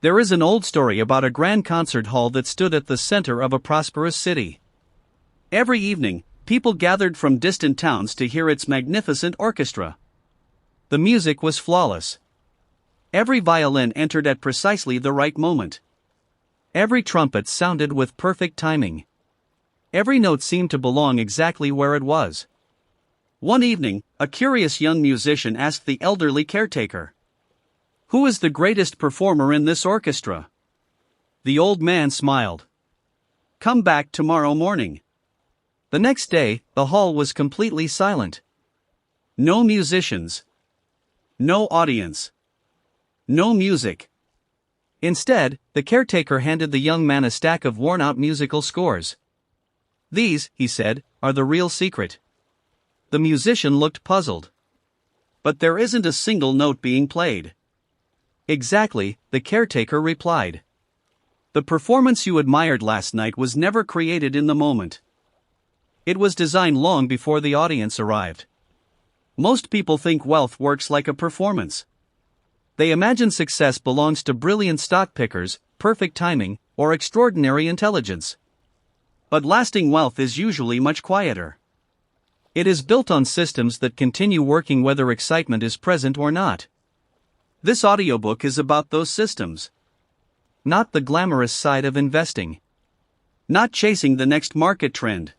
There is an old story about a grand concert hall that stood at the center of a prosperous city. Every evening, people gathered from distant towns to hear its magnificent orchestra. The music was flawless. Every violin entered at precisely the right moment. Every trumpet sounded with perfect timing. Every note seemed to belong exactly where it was. One evening, a curious young musician asked the elderly caretaker, "Who is the greatest performer in this orchestra?" The old man smiled. "Come back tomorrow morning." The next day, the hall was completely silent. No musicians. No audience. No music. Instead, the caretaker handed the young man a stack of worn-out musical scores. "These," he said, "are the real secret." The musician looked puzzled. "But there isn't a single note being played." "Exactly," the caretaker replied. "The performance you admired last night was never created in the moment. It was designed long before the audience arrived." Most people think wealth works like a performance. They imagine success belongs to brilliant stock pickers, perfect timing, or extraordinary intelligence. But lasting wealth is usually much quieter. It is built on systems that continue working whether excitement is present or not. This audiobook is about those systems. Not the glamorous side of investing. Not chasing the next market trend.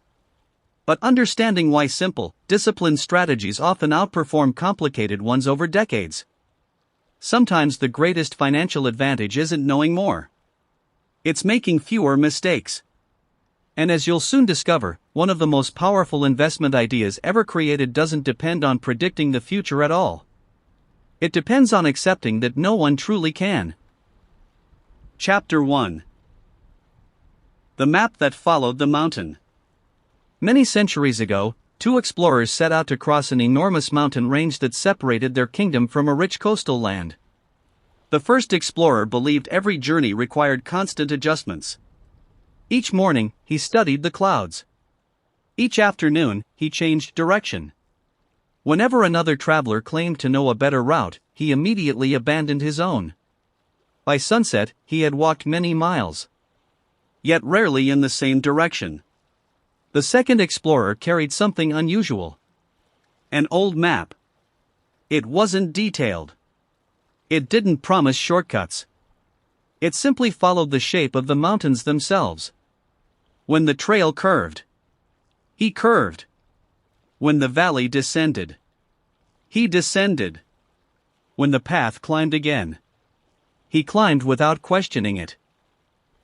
But understanding why simple, disciplined strategies often outperform complicated ones over decades. Sometimes the greatest financial advantage isn't knowing more. It's making fewer mistakes. And as you'll soon discover, one of the most powerful investment ideas ever created doesn't depend on predicting the future at all. It depends on accepting that no one truly can. Chapter 1. The Map That Followed the Mountain. Many centuries ago, two explorers set out to cross an enormous mountain range that separated their kingdom from a rich coastal land. The first explorer believed every journey required constant adjustments. Each morning, he studied the clouds. Each afternoon, he changed direction. Whenever another traveler claimed to know a better route, he immediately abandoned his own. By sunset, he had walked many miles. Yet rarely in the same direction. The second explorer carried something unusual. An old map. It wasn't detailed. It didn't promise shortcuts. It simply followed the shape of the mountains themselves. When the trail curved, he curved. When the valley descended, he descended. When the path climbed again, he climbed without questioning it.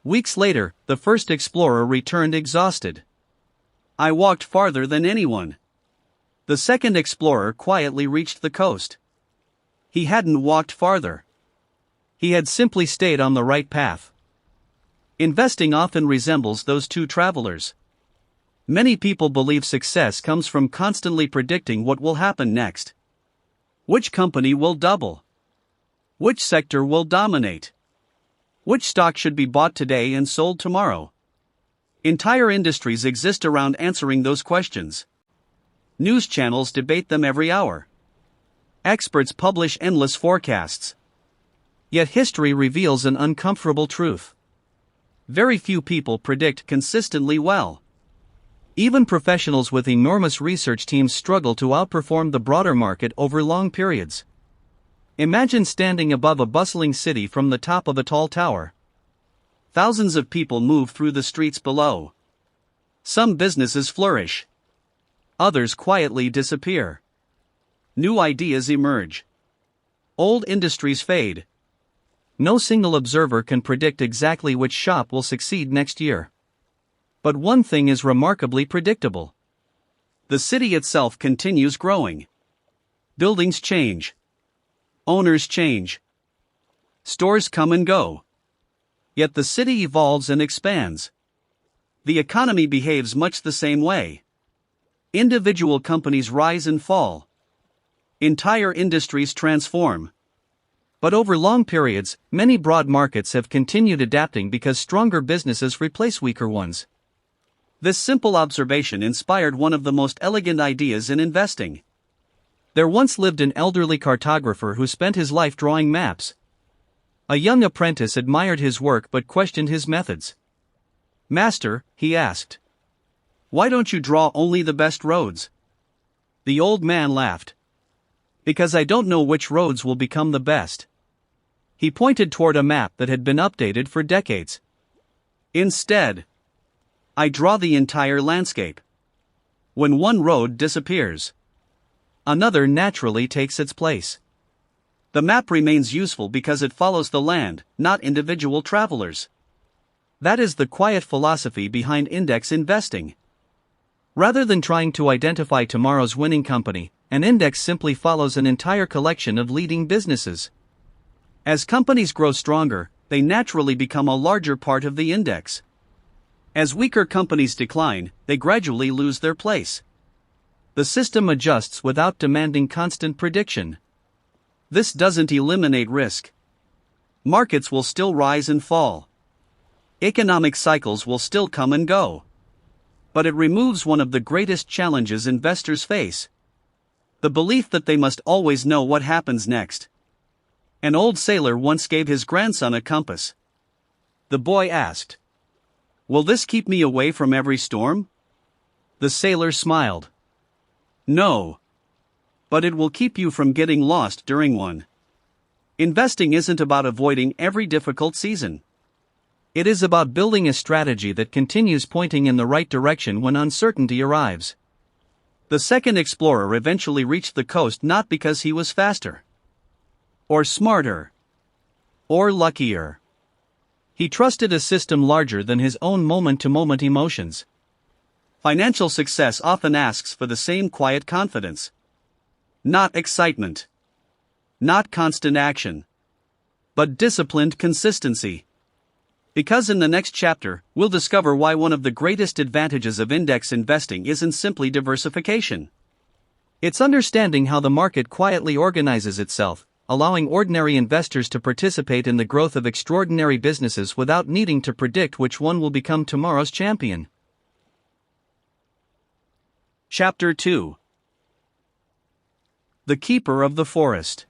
Weeks later, the first explorer returned exhausted. "I walked farther than anyone." The second explorer quietly reached the coast. He hadn't walked farther. He had simply stayed on the right path. Investing often resembles those two travelers. Many people believe success comes from constantly predicting what will happen next. Which company will double? Which sector will dominate? Which stock should be bought today and sold tomorrow? Entire industries exist around answering those questions. News channels debate them every hour. Experts publish endless forecasts. Yet history reveals an uncomfortable truth. Very few people predict consistently well. Even professionals with enormous research teams struggle to outperform the broader market over long periods. Imagine standing above a bustling city from the top of a tall tower. Thousands of people move through the streets below. Some businesses flourish. Others quietly disappear. New ideas emerge. Old industries fade. No single observer can predict exactly which shop will succeed next year. But one thing is remarkably predictable. The city itself continues growing. Buildings change. Owners change. Stores come and go. Yet the city evolves and expands. The economy behaves much the same way. Individual companies rise and fall. Entire industries transform. But over long periods, many broad markets have continued adapting because stronger businesses replace weaker ones. This simple observation inspired one of the most elegant ideas in investing. There once lived an elderly cartographer who spent his life drawing maps. A young apprentice admired his work but questioned his methods. "Master," he asked, "why don't you draw only the best roads?" The old man laughed. "Because I don't know which roads will become the best." He pointed toward a map that had been updated for decades. "Instead, I draw the entire landscape. When one road disappears, another naturally takes its place. The map remains useful because it follows the land, not individual travelers. That is the quiet philosophy behind index investing. Rather than trying to identify tomorrow's winning company, an index simply follows an entire collection of leading businesses. As companies grow stronger, they naturally become a larger part of the index. As weaker companies decline, they gradually lose their place. The system adjusts without demanding constant prediction. This doesn't eliminate risk. Markets will still rise and fall. Economic cycles will still come and go. But it removes one of the greatest challenges investors face: the belief that they must always know what happens next. An old sailor once gave his grandson a compass. The boy asked, "Will this keep me away from every storm?" The sailor smiled. "No. But it will keep you from getting lost during one." Investing isn't about avoiding every difficult season. It is about building a strategy that continues pointing in the right direction when uncertainty arrives. The second explorer eventually reached the coast not because he was faster, or smarter, or luckier. He trusted a system larger than his own moment-to-moment emotions. Financial success often asks for the same quiet confidence. Not excitement. Not constant action. But disciplined consistency. Because in the next chapter, we'll discover why one of the greatest advantages of index investing isn't simply diversification. It's understanding how the market quietly organizes itself, allowing ordinary investors to participate in the growth of extraordinary businesses without needing to predict which one will become tomorrow's champion. Chapter 2. The Keeper of the Forest.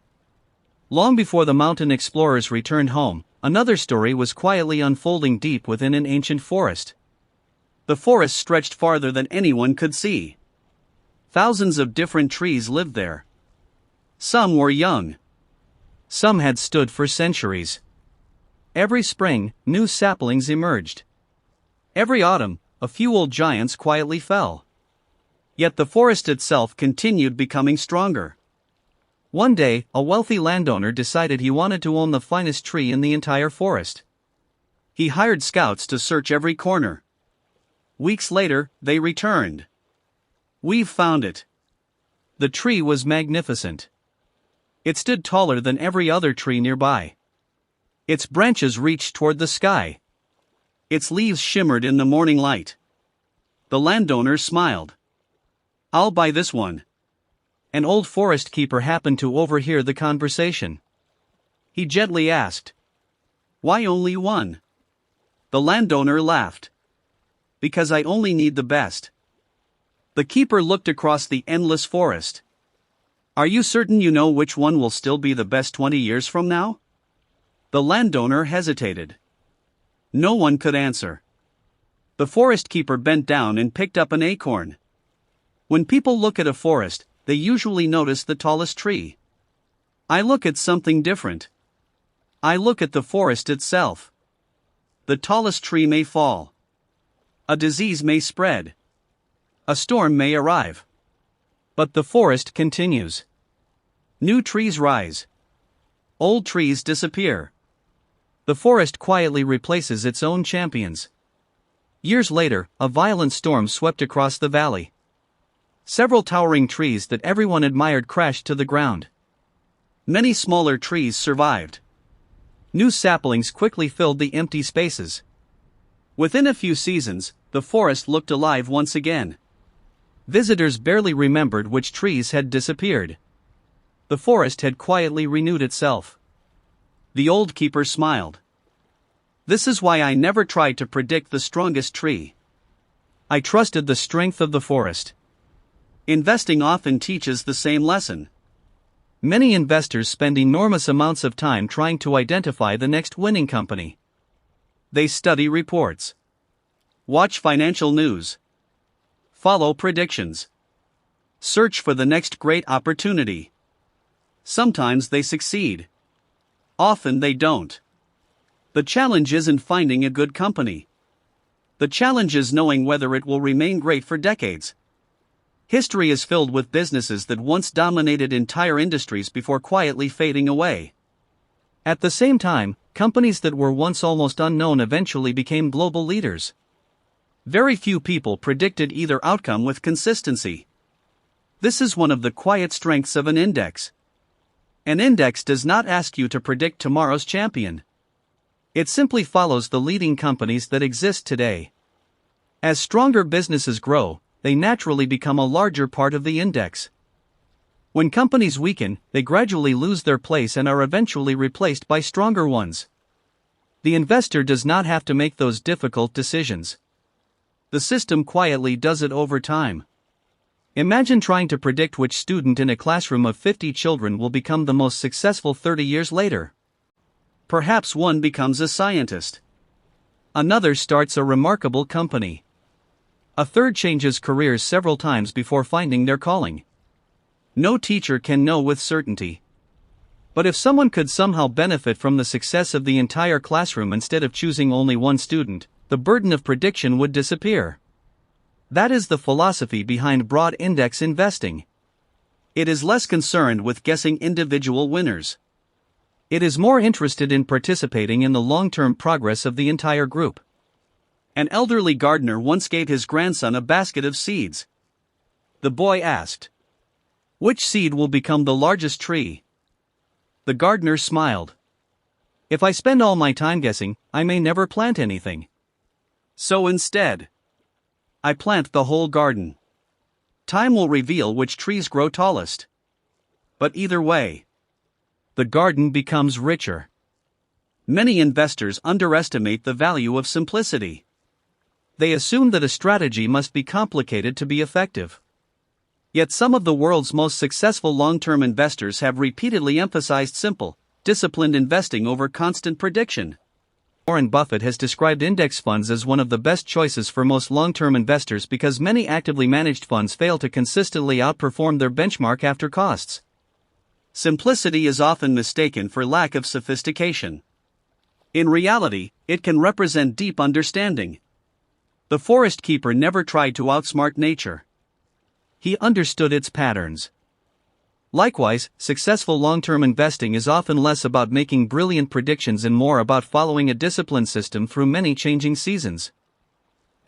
Long before the mountain explorers returned home, another story was quietly unfolding deep within an ancient forest. The forest stretched farther than anyone could see. Thousands of different trees lived there. Some were young. Some had stood for centuries. Every spring, new saplings emerged. Every autumn, a few old giants quietly fell. Yet the forest itself continued becoming stronger. One day, a wealthy landowner decided he wanted to own the finest tree in the entire forest. He hired scouts to search every corner. Weeks later, they returned. "We've found it." The tree was magnificent. It stood taller than every other tree nearby. Its branches reached toward the sky. Its leaves shimmered in the morning light. The landowner smiled. "I'll buy this one." An old forest keeper happened to overhear the conversation. He gently asked, "Why only one?" The landowner laughed. "Because I only need the best." The keeper looked across the endless forest. "Are you certain you know which one will still be the best 20 years from now?" The landowner hesitated. No one could answer. The forest keeper bent down and picked up an acorn. When people look at a forest, they usually notice the tallest tree. I look at something different. I look at the forest itself. The tallest tree may fall. A disease may spread. A storm may arrive. But the forest continues. New trees rise. Old trees disappear. The forest quietly replaces its own champions. Years later, a violent storm swept across the valley. Several towering trees that everyone admired crashed to the ground. Many smaller trees survived. New saplings quickly filled the empty spaces. Within a few seasons, the forest looked alive once again. Visitors barely remembered which trees had disappeared. The forest had quietly renewed itself. The old keeper smiled. "This is why I never tried to predict the strongest tree. I trusted the strength of the forest." Investing often teaches the same lesson. Many investors spend enormous amounts of time trying to identify the next winning company. They study reports, watch financial news, follow predictions, search for the next great opportunity. Sometimes they succeed. Often they don't. The challenge isn't finding a good company. The challenge is knowing whether it will remain great for decades. History is filled with businesses that once dominated entire industries before quietly fading away. At the same time, companies that were once almost unknown eventually became global leaders. Very few people predicted either outcome with consistency. This is one of the quiet strengths of an index. An index does not ask you to predict tomorrow's champion. It simply follows the leading companies that exist today. As stronger businesses grow, they naturally become a larger part of the index. When companies weaken, they gradually lose their place and are eventually replaced by stronger ones. The investor does not have to make those difficult decisions. The system quietly does it over time. Imagine trying to predict which student in a classroom of 50 children will become the most successful 30 years later. Perhaps one becomes a scientist. Another starts a remarkable company. A third changes careers several times before finding their calling. No teacher can know with certainty. But if someone could somehow benefit from the success of the entire classroom instead of choosing only one student, the burden of prediction would disappear. That is the philosophy behind broad index investing. It is less concerned with guessing individual winners. It is more interested in participating in the long-term progress of the entire group. An elderly gardener once gave his grandson a basket of seeds. The boy asked, "Which seed will become the largest tree?" The gardener smiled. "If I spend all my time guessing, I may never plant anything. So instead, I plant the whole garden. Time will reveal which trees grow tallest. But either way, the garden becomes richer." Many investors underestimate the value of simplicity. They assume that a strategy must be complicated to be effective. Yet some of the world's most successful long-term investors have repeatedly emphasized simple, disciplined investing over constant prediction. Warren Buffett has described index funds as one of the best choices for most long-term investors because many actively managed funds fail to consistently outperform their benchmark after costs. Simplicity is often mistaken for lack of sophistication. In reality, it can represent deep understanding. The forest keeper never tried to outsmart nature. He understood its patterns. Likewise, successful long-term investing is often less about making brilliant predictions and more about following a disciplined system through many changing seasons.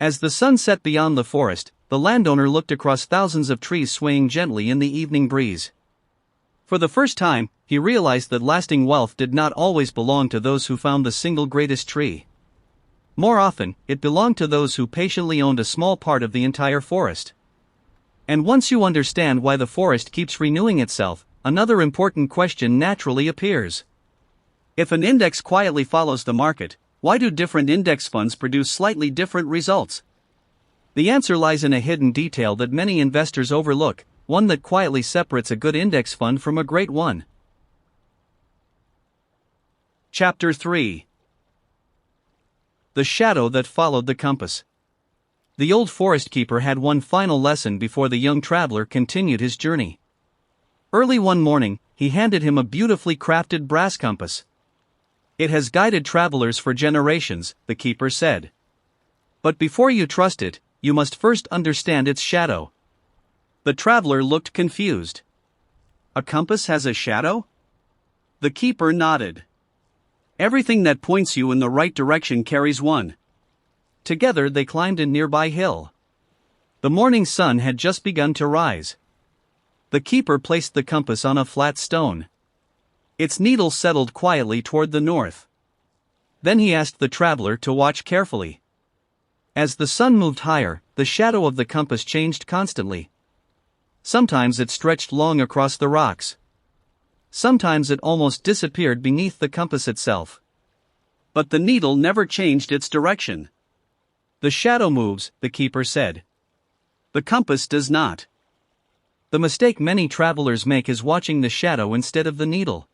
As the sun set beyond the forest, the landowner looked across thousands of trees swaying gently in the evening breeze. For the first time, he realized that lasting wealth did not always belong to those who found the single greatest tree. More often, it belonged to those who patiently owned a small part of the entire forest. And once you understand why the forest keeps renewing itself, another important question naturally appears. If an index quietly follows the market, why do different index funds produce slightly different results? The answer lies in a hidden detail that many investors overlook, one that quietly separates a good index fund from a great one. Chapter 3. The shadow that followed the compass. The old forest keeper had one final lesson before the young traveler continued his journey. Early one morning, he handed him a beautifully crafted brass compass. "It has guided travelers for generations," the keeper said. "But before you trust it, you must first understand its shadow." The traveler looked confused. "A compass has a shadow?" The keeper nodded. "Everything that points you in the right direction carries one." Together they climbed a nearby hill. The morning sun had just begun to rise. The keeper placed the compass on a flat stone. Its needle settled quietly toward the north. Then he asked the traveler to watch carefully. As the sun moved higher, the shadow of the compass changed constantly. Sometimes it stretched long across the rocks. Sometimes it almost disappeared beneath the compass itself. But the needle never changed its direction. "The shadow moves," the keeper said. "The compass does not." The mistake many travelers make is watching the shadow instead of the needle.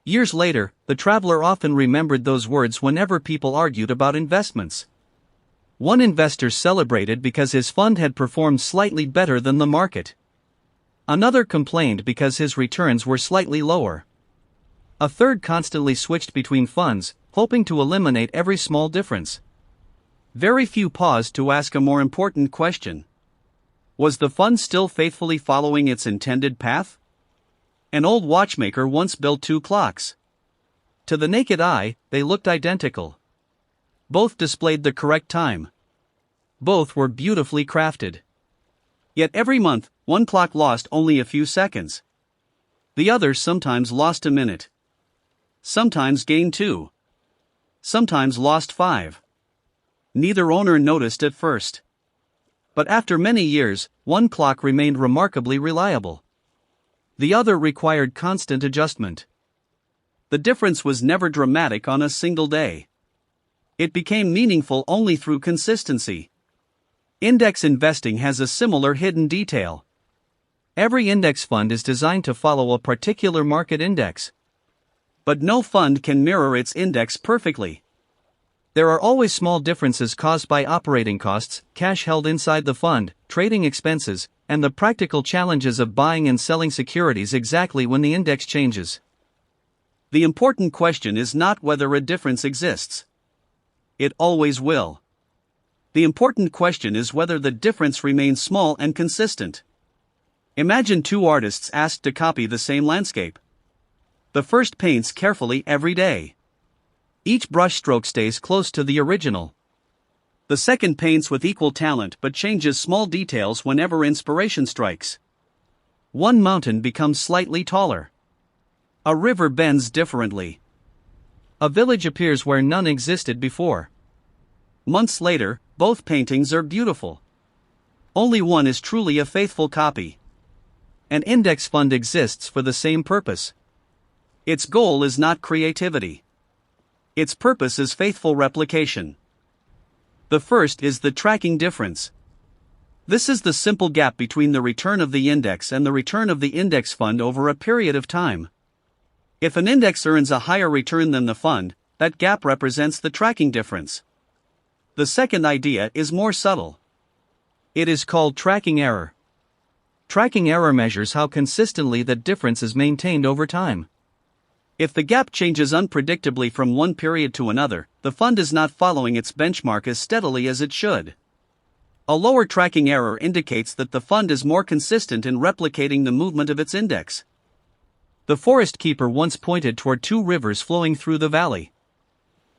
Years later, the traveler often remembered those words whenever people argued about investments. One investor celebrated because his fund had performed slightly better than the market. Another complained because his returns were slightly lower. A third constantly switched between funds, hoping to eliminate every small difference. Very few paused to ask a more important question. Was the fund still faithfully following its intended path? An old watchmaker once built two clocks. To the naked eye, they looked identical. Both displayed the correct time. Both were beautifully crafted. Yet every month, one clock lost only a few seconds. The other sometimes lost a minute. Sometimes gained 2. Sometimes lost 5. Neither owner noticed at first. But after many years, one clock remained remarkably reliable. The other required constant adjustment. The difference was never dramatic on a single day. It became meaningful only through consistency. Index investing has a similar hidden detail. Every index fund is designed to follow a particular market index. But no fund can mirror its index perfectly. There are always small differences caused by operating costs, cash held inside the fund, trading expenses, and the practical challenges of buying and selling securities exactly when the index changes. The important question is not whether a difference exists. It always will. The important question is whether the difference remains small and consistent. Imagine two artists asked to copy the same landscape. The first paints carefully every day. Each brushstroke stays close to the original. The second paints with equal talent but changes small details whenever inspiration strikes. One mountain becomes slightly taller. A river bends differently. A village appears where none existed before. Months later, both paintings are beautiful. Only one is truly a faithful copy. An index fund exists for the same purpose. Its goal is not creativity. Its purpose is faithful replication. The first is the tracking difference. This is the simple gap between the return of the index and the return of the index fund over a period of time. If an index earns a higher return than the fund, that gap represents the tracking difference. The second idea is more subtle. It is called tracking error. Tracking error measures how consistently that difference is maintained over time. If the gap changes unpredictably from one period to another, the fund is not following its benchmark as steadily as it should. A lower tracking error indicates that the fund is more consistent in replicating the movement of its index. The forest keeper once pointed toward two rivers flowing through the valley.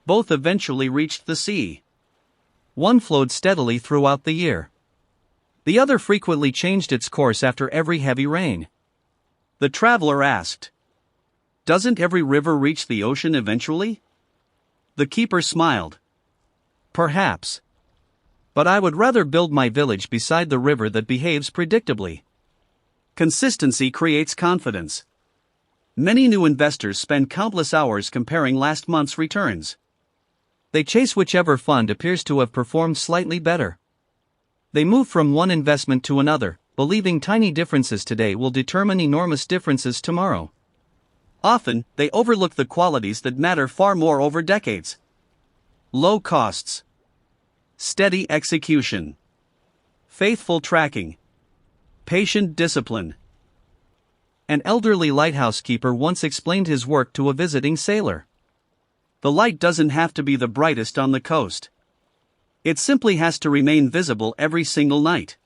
Both eventually reached the sea. One flowed steadily throughout the year. The other frequently changed its course after every heavy rain. The traveler asked, "Doesn't every river reach the ocean eventually?" The keeper smiled. "Perhaps. But I would rather build my village beside the river that behaves predictably." Consistency creates confidence. Many new investors spend countless hours comparing last month's returns. They chase whichever fund appears to have performed slightly better. They move from one investment to another, believing tiny differences today will determine enormous differences tomorrow. Often, they overlook the qualities that matter far more over decades. Low costs. Steady execution. Faithful tracking. Patient discipline. An elderly lighthouse keeper once explained his work to a visiting sailor. The light doesn't have to be the brightest on the coast. It simply has to remain visible every single night.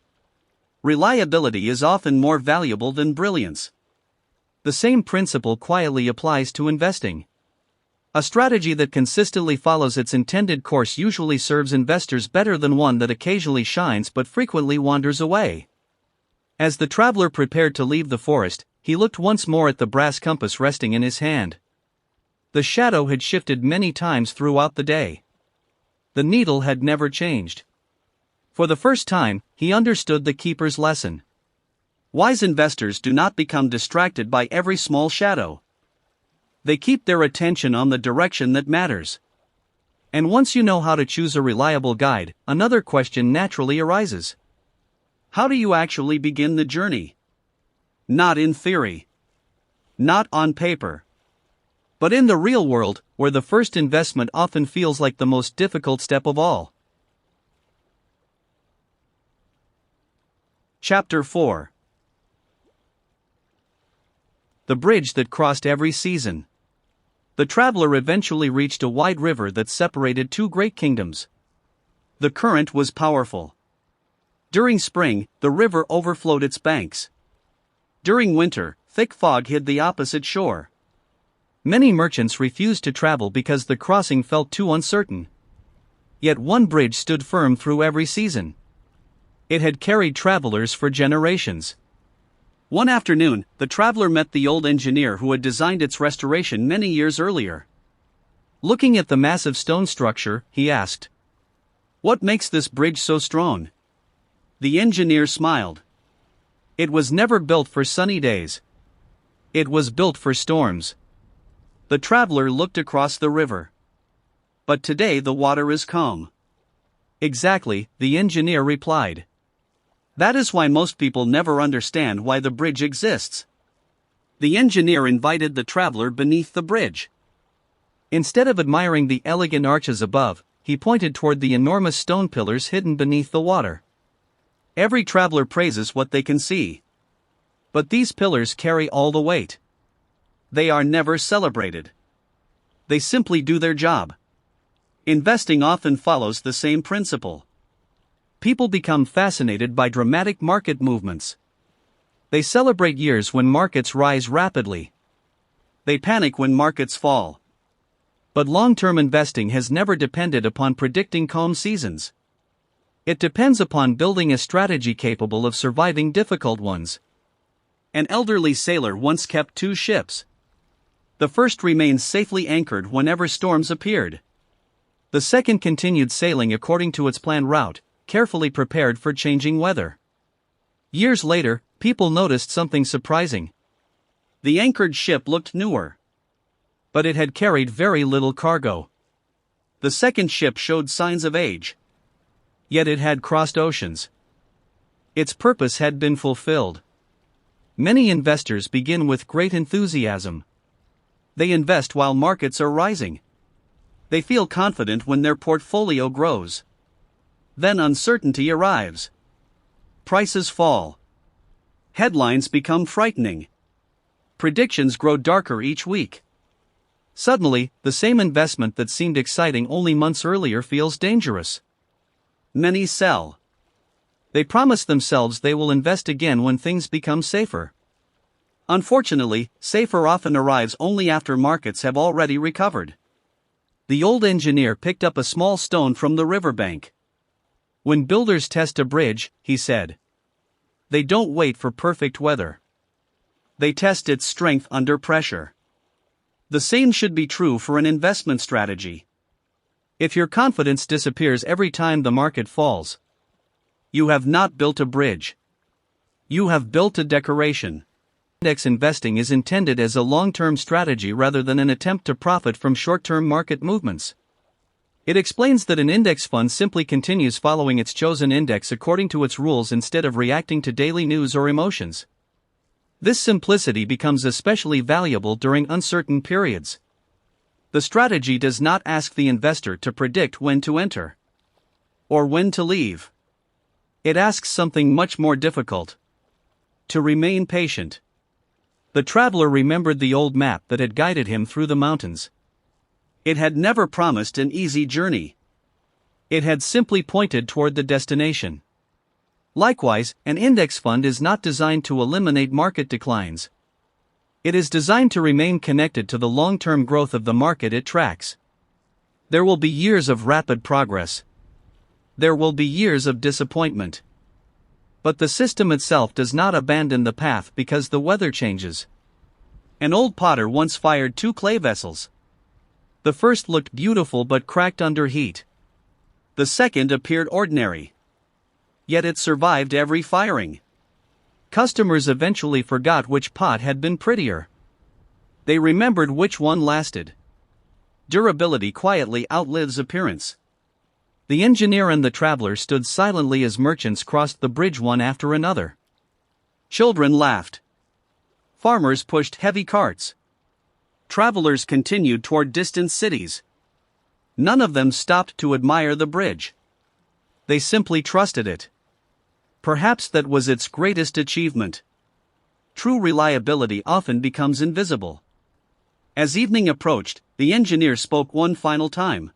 Reliability is often more valuable than brilliance. The same principle quietly applies to investing. A strategy that consistently follows its intended course usually serves investors better than one that occasionally shines but frequently wanders away. As the traveler prepared to leave the forest, he looked once more at the brass compass resting in his hand. The shadow had shifted many times throughout the day. The needle had never changed. For the first time, he understood the keeper's lesson. Wise investors do not become distracted by every small shadow. They keep their attention on the direction that matters. And once you know how to choose a reliable guide, another question naturally arises. How do you actually begin the journey? Not in theory. Not on paper. But in the real world, where the first investment often feels like the most difficult step of all. Chapter 4. The bridge that crossed every season. The traveler eventually reached a wide river that separated two great kingdoms. The current was powerful. During spring, the river overflowed its banks. During winter, thick fog hid the opposite shore. Many merchants refused to travel because the crossing felt too uncertain. Yet one bridge stood firm through every season. It had carried travelers for generations. One afternoon, the traveler met the old engineer who had designed its restoration many years earlier. Looking at the massive stone structure, he asked, "What makes this bridge so strong?" The engineer smiled. "It was never built for sunny days. It was built for storms." The traveler looked across the river. "But today the water is calm." "Exactly," the engineer replied. "That is why most people never understand why the bridge exists." The engineer invited the traveler beneath the bridge. Instead of admiring the elegant arches above, he pointed toward the enormous stone pillars hidden beneath the water. Every traveler praises what they can see. But these pillars carry all the weight. They are never celebrated. They simply do their job. Investing often follows the same principle. People become fascinated by dramatic market movements. They celebrate years when markets rise rapidly. They panic when markets fall. But long-term investing has never depended upon predicting calm seasons. It depends upon building a strategy capable of surviving difficult ones. An elderly sailor once kept two ships. The first remained safely anchored whenever storms appeared. The second continued sailing according to its planned route, carefully prepared for changing weather. Years later, people noticed something surprising. The anchored ship looked newer. But it had carried very little cargo. The second ship showed signs of age. Yet it had crossed oceans. Its purpose had been fulfilled. Many investors begin with great enthusiasm. They invest while markets are rising. They feel confident when their portfolio grows. Then uncertainty arrives. Prices fall. Headlines become frightening. Predictions grow darker each week. Suddenly, the same investment that seemed exciting only months earlier feels dangerous. Many sell. They promise themselves they will invest again when things become safer. Unfortunately, safer often arrives only after markets have already recovered. The old engineer picked up a small stone from the riverbank. "When builders test a bridge," he said, "they don't wait for perfect weather. They test its strength under pressure." The same should be true for an investment strategy. If your confidence disappears every time the market falls, you have not built a bridge. You have built a decoration. Index investing is intended as a long-term strategy rather than an attempt to profit from short-term market movements. It explains that an index fund simply continues following its chosen index according to its rules instead of reacting to daily news or emotions. This simplicity becomes especially valuable during uncertain periods. The strategy does not ask the investor to predict when to enter or when to leave. It asks something much more difficult: to remain patient. The traveler remembered the old map that had guided him through the mountains. It had never promised an easy journey. It had simply pointed toward the destination. Likewise, an index fund is not designed to eliminate market declines. It is designed to remain connected to the long-term growth of the market it tracks. There will be years of rapid progress. There will be years of disappointment. But the system itself does not abandon the path because the weather changes. An old potter once fired two clay vessels. The first looked beautiful but cracked under heat. The second appeared ordinary. Yet it survived every firing. Customers eventually forgot which pot had been prettier. They remembered which one lasted. Durability quietly outlives appearance. The engineer and the traveler stood silently as merchants crossed the bridge one after another. Children laughed. Farmers pushed heavy carts. Travelers continued toward distant cities. None of them stopped to admire the bridge. They simply trusted it. Perhaps that was its greatest achievement. True reliability often becomes invisible. As evening approached, the engineer spoke one final time.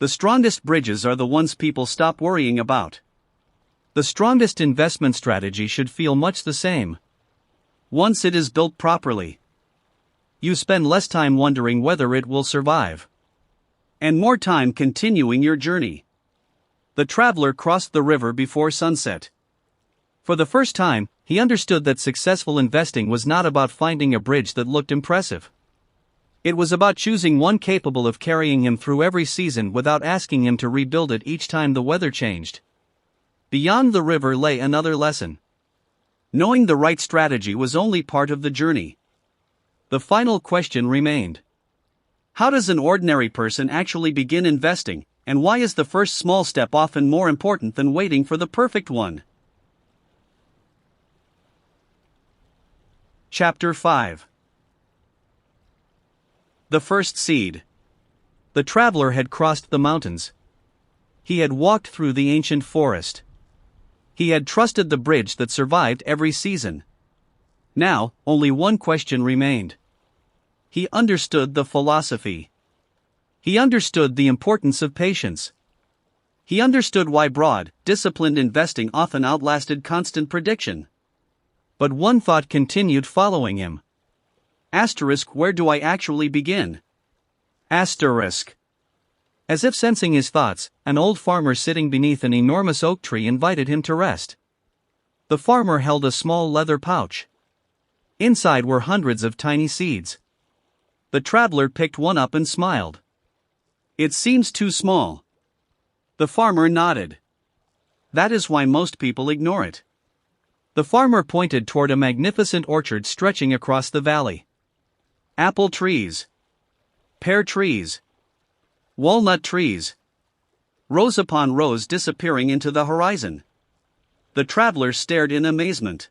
The strongest bridges are the ones people stop worrying about. The strongest investment strategy should feel much the same. Once it is built properly, you spend less time wondering whether it will survive, and more time continuing your journey. The traveler crossed the river before sunset. For the first time, he understood that successful investing was not about finding a bridge that looked impressive. It was about choosing one capable of carrying him through every season without asking him to rebuild it each time the weather changed. Beyond the river lay another lesson. Knowing the right strategy was only part of the journey. The final question remained. How does an ordinary person actually begin investing, and why is the first small step often more important than waiting for the perfect one? Chapter 5. The first seed. The traveler had crossed the mountains. He had walked through the ancient forest. He had trusted the bridge that survived every season. Now, only one question remained. He understood the philosophy. He understood the importance of patience. He understood why broad, disciplined investing often outlasted constant prediction. But one thought continued following him. Where do I actually begin? As if sensing his thoughts, an old farmer sitting beneath an enormous oak tree invited him to rest. The farmer held a small leather pouch. Inside were hundreds of tiny seeds. The traveler picked one up and smiled. It seems too small. The farmer nodded. That is why most people ignore it. The farmer pointed toward a magnificent orchard stretching across the valley. Apple trees, pear trees, walnut trees, rows upon rows disappearing into the horizon. The traveler stared in amazement.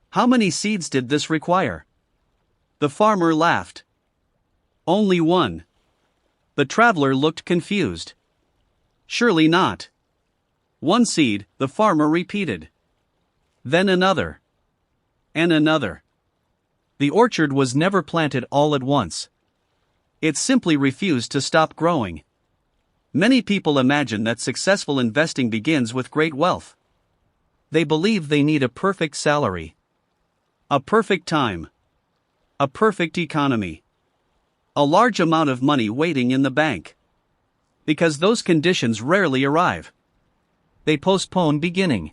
How many seeds did this require? The farmer laughed. Only one. The traveler looked confused. Surely not. One seed, the farmer repeated. Then another. And another. The orchard was never planted all at once. It simply refused to stop growing. Many people imagine that successful investing begins with great wealth. They believe they need a perfect salary, a perfect time, a perfect economy, a large amount of money waiting in the bank. Because those conditions rarely arrive, they postpone beginning.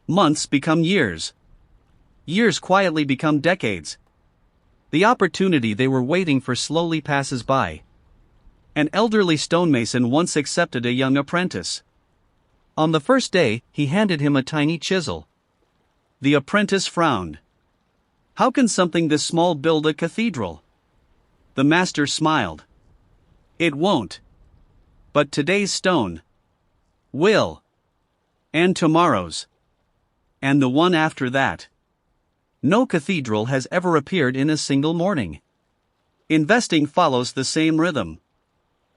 Months become years. Years quietly become decades. The opportunity they were waiting for slowly passes by. An elderly stonemason once accepted a young apprentice. On the first day, he handed him a tiny chisel. The apprentice frowned. How can something this small build a cathedral? The master smiled. It won't. But today's stone will. And tomorrow's. And the one after that. No cathedral has ever appeared in a single morning. Investing follows the same rhythm.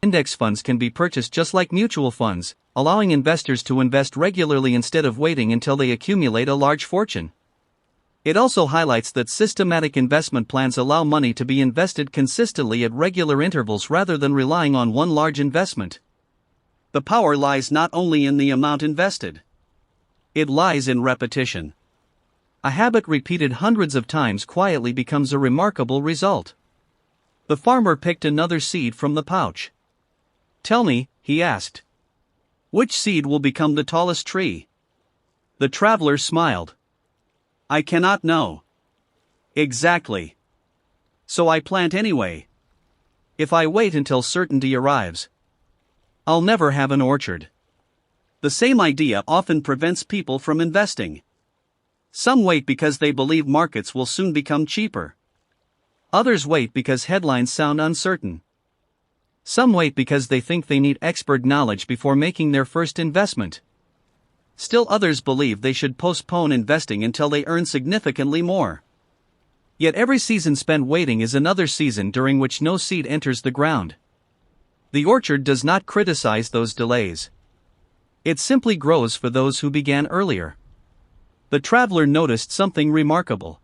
Index funds can be purchased just like mutual funds, allowing investors to invest regularly instead of waiting until they accumulate a large fortune. It also highlights that systematic investment plans allow money to be invested consistently at regular intervals rather than relying on one large investment. The power lies not only in the amount invested. It lies in repetition. A habit repeated hundreds of times quietly becomes a remarkable result. The farmer picked another seed from the pouch. Tell me, he asked. Which seed will become the tallest tree? The traveler smiled. I cannot know. Exactly. So I plant anyway. If I wait until certainty arrives, I'll never have an orchard. The same idea often prevents people from investing. Some wait because they believe markets will soon become cheaper. Others wait because headlines sound uncertain. Some wait because they think they need expert knowledge before making their first investment. Still others believe they should postpone investing until they earn significantly more. Yet every season spent waiting is another season during which no seed enters the ground. The orchard does not criticize those delays. It simply grows for those who began earlier. The traveler noticed something remarkable.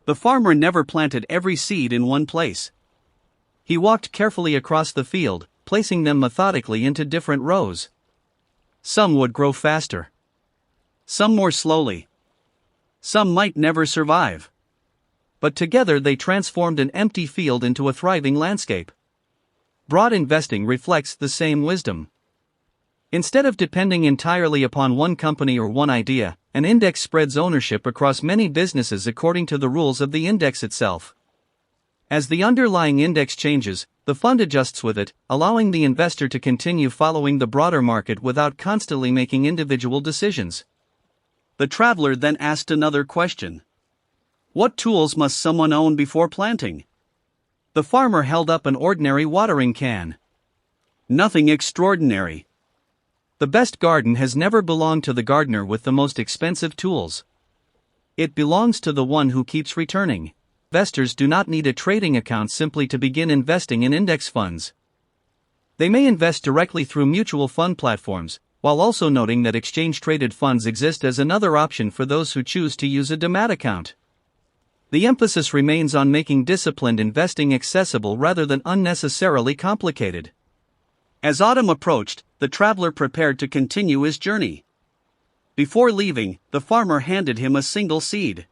The farmer never planted every seed in one place. He walked carefully across the field, placing them methodically into different rows. Some would grow faster. Some more slowly. Some might never survive. But together they transformed an empty field into a thriving landscape. Broad investing reflects the same wisdom. Instead of depending entirely upon one company or one idea, an index spreads ownership across many businesses according to the rules of the index itself. As the underlying index changes, the fund adjusts with it, allowing the investor to continue following the broader market without constantly making individual decisions. The traveler then asked another question. What tools must someone own before planting? The farmer held up an ordinary watering can. Nothing extraordinary. The best garden has never belonged to the gardener with the most expensive tools. It belongs to the one who keeps returning. Investors do not need a trading account simply to begin investing in index funds. They may invest directly through mutual fund platforms, while also noting that exchange-traded funds exist as another option for those who choose to use a demat account. The emphasis remains on making disciplined investing accessible rather than unnecessarily complicated. As autumn approached, the traveler prepared to continue his journey. Before leaving, the farmer handed him a single seed.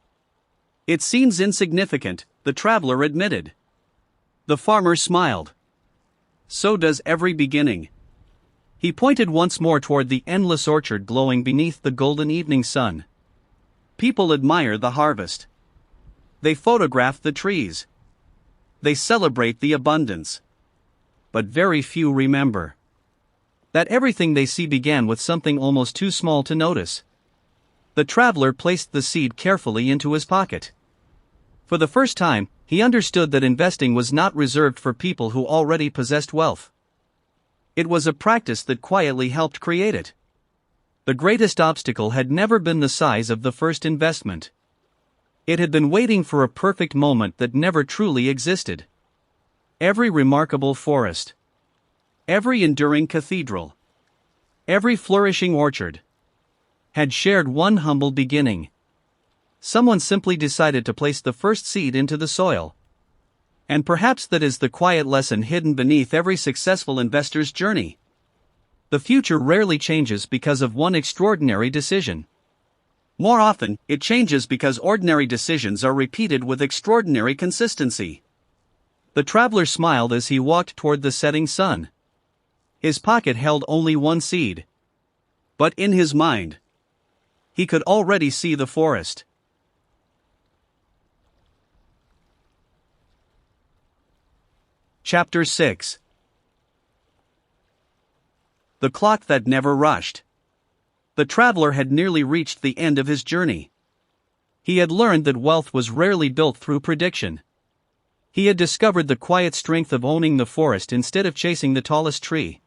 It seems insignificant, the traveler admitted. The farmer smiled. So does every beginning. He pointed once more toward the endless orchard glowing beneath the golden evening sun. People admire the harvest. They photograph the trees. They celebrate the abundance. But very few remember that everything they see began with something almost too small to notice. The traveler placed the seed carefully into his pocket. For the first time, he understood that investing was not reserved for people who already possessed wealth. It was a practice that quietly helped create it. The greatest obstacle had never been the size of the first investment. It had been waiting for a perfect moment that never truly existed. Every remarkable forest, every enduring cathedral, every flourishing orchard had shared one humble beginning. Someone simply decided to place the first seed into the soil. And perhaps that is the quiet lesson hidden beneath every successful investor's journey. The future rarely changes because of one extraordinary decision. More often, it changes because ordinary decisions are repeated with extraordinary consistency. The traveler smiled as he walked toward the setting sun. His pocket held only one seed. But in his mind, he could already see the forest. Chapter 6. The clock that never rushed. The traveler had nearly reached the end of his journey. He had learned that wealth was rarely built through prediction. He had discovered the quiet strength of owning the forest instead of chasing the tallest tree.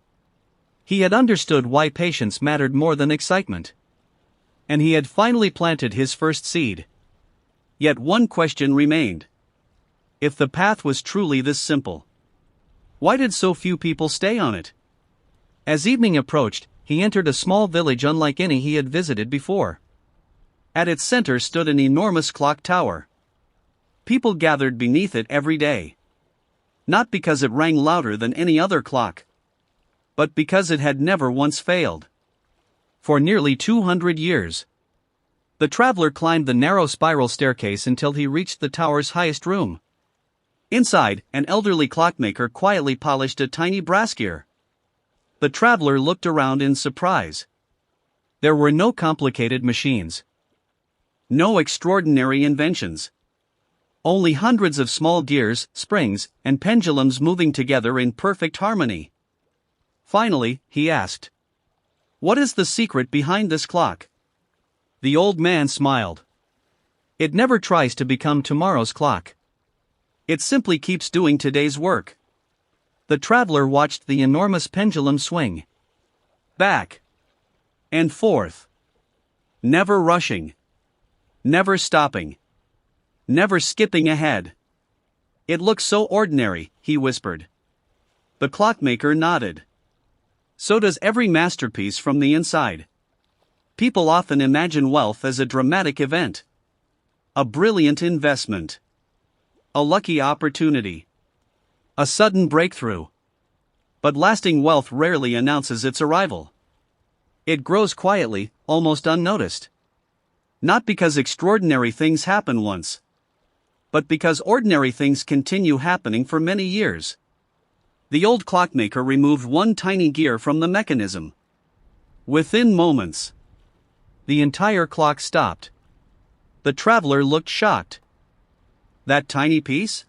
He had understood why patience mattered more than excitement. And he had finally planted his first seed. Yet one question remained. If the path was truly this simple, why did so few people stay on it? As evening approached, he entered a small village unlike any he had visited before. At its center stood an enormous clock tower. People gathered beneath it every day. Not because it rang louder than any other clock, but because it had never once failed. For nearly 200 years. The traveler climbed the narrow spiral staircase until he reached the tower's highest room. Inside, an elderly clockmaker quietly polished a tiny brass gear. The traveler looked around in surprise. There were no complicated machines. No extraordinary inventions. Only hundreds of small gears, springs, and pendulums moving together in perfect harmony. Finally, he asked, "What is the secret behind this clock?" The old man smiled. "It never tries to become tomorrow's clock. It simply keeps doing today's work." The traveler watched the enormous pendulum swing back and forth, never rushing, never stopping. never skipping ahead. It looks so ordinary, he whispered. The clockmaker nodded. So does every masterpiece from the inside. People often imagine wealth as a dramatic event. A brilliant investment. A lucky opportunity. A sudden breakthrough. But lasting wealth rarely announces its arrival. It grows quietly, almost unnoticed. Not because extraordinary things happen once, but because ordinary things continue happening for many years. The old clockmaker removed one tiny gear from the mechanism. Within moments, the entire clock stopped. The traveler looked shocked. That tiny piece?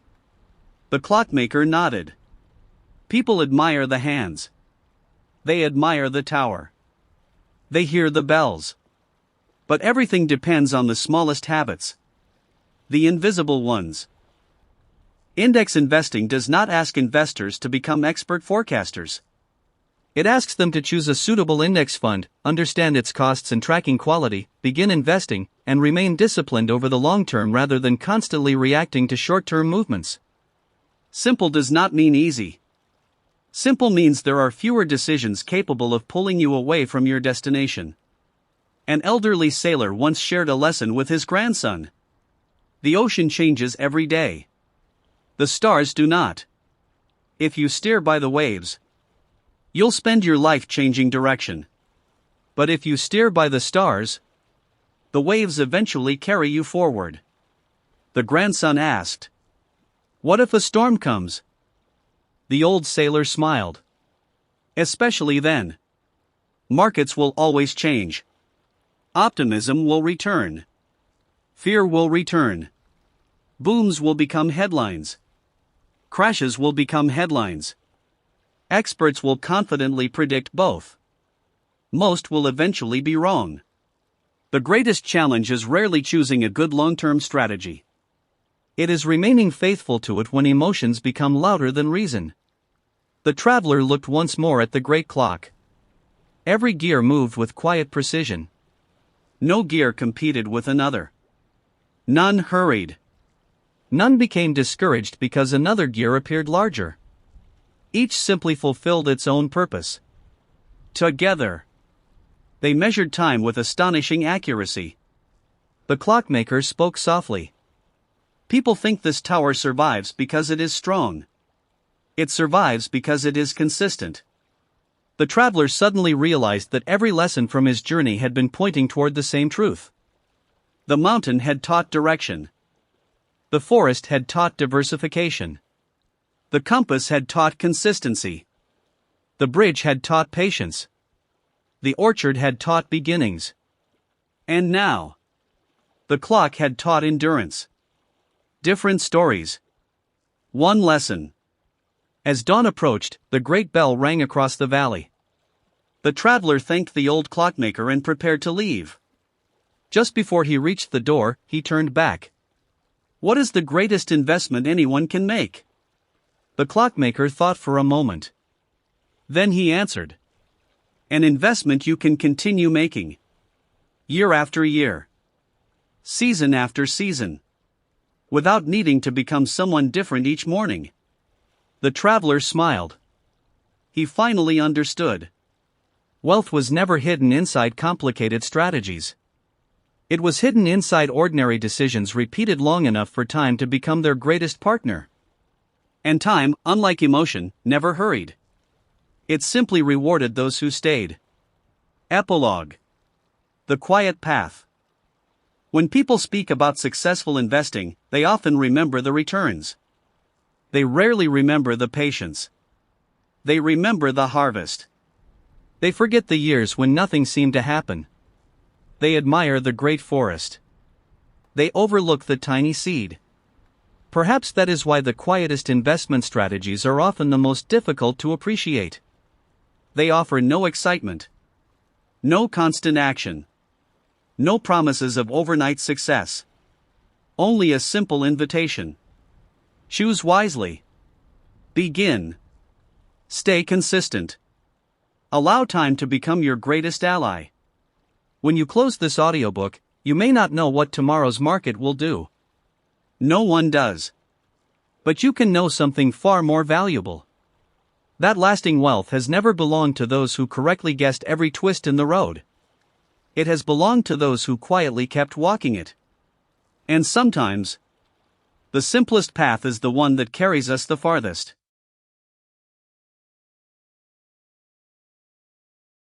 The clockmaker nodded. People admire the hands. They admire the tower. They hear the bells. But everything depends on the smallest habits. The invisible ones. Index investing does not ask investors to become expert forecasters. It asks them to choose a suitable index fund, understand its costs and tracking quality, begin investing, and remain disciplined over the long term rather than constantly reacting to short-term movements. Simple does not mean easy. Simple means there are fewer decisions capable of pulling you away from your destination. An elderly sailor once shared a lesson with his grandson. The ocean changes every day. The stars do not. If you steer by the waves, you'll spend your life changing direction. But if you steer by the stars, the waves eventually carry you forward. The grandson asked, "What if a storm comes?" The old sailor smiled. "Especially then. Markets will always change. Optimism will return. Fear will return. Booms will become headlines. Crashes will become headlines. Experts will confidently predict both. Most will eventually be wrong. The greatest challenge is rarely choosing a good long-term strategy. It is remaining faithful to it when emotions become louder than reason." The traveler looked once more at the great clock. Every gear moved with quiet precision. No gear competed with another. None hurried. None became discouraged because another gear appeared larger. Each simply fulfilled its own purpose. Together, they measured time with astonishing accuracy. The clockmaker spoke softly. "People think this tower survives because it is strong. It survives because it is consistent." The traveler suddenly realized that every lesson from his journey had been pointing toward the same truth. The mountain had taught direction. The forest had taught diversification. The compass had taught consistency. The bridge had taught patience. The orchard had taught beginnings. And now, the clock had taught endurance. Different stories. One lesson. As dawn approached, the great bell rang across the valley. The traveler thanked the old clockmaker and prepared to leave. Just before he reached the door, he turned back. "What is the greatest investment anyone can make?" The clockmaker thought for a moment. Then he answered, "An investment you can continue making. Year after year. Season after season. Without needing to become someone different each morning." The traveler smiled. He finally understood. Wealth was never hidden inside complicated strategies. It was hidden inside ordinary decisions repeated long enough for time to become their greatest partner. And time, unlike emotion, never hurried. It simply rewarded those who stayed. Epilogue. The quiet path. When people speak about successful investing, they often remember the returns. They rarely remember the patience. They remember the harvest. They forget the years when nothing seemed to happen. They admire the great forest. They overlook the tiny seed. Perhaps that is why the quietest investment strategies are often the most difficult to appreciate. They offer no excitement. No constant action. No promises of overnight success. Only a simple invitation. Choose wisely. Begin. Stay consistent. Allow time to become your greatest ally. When you close this audiobook, you may not know what tomorrow's market will do. No one does. But you can know something far more valuable. That lasting wealth has never belonged to those who correctly guessed every twist in the road. It has belonged to those who quietly kept walking it. And sometimes, the simplest path is the one that carries us the farthest.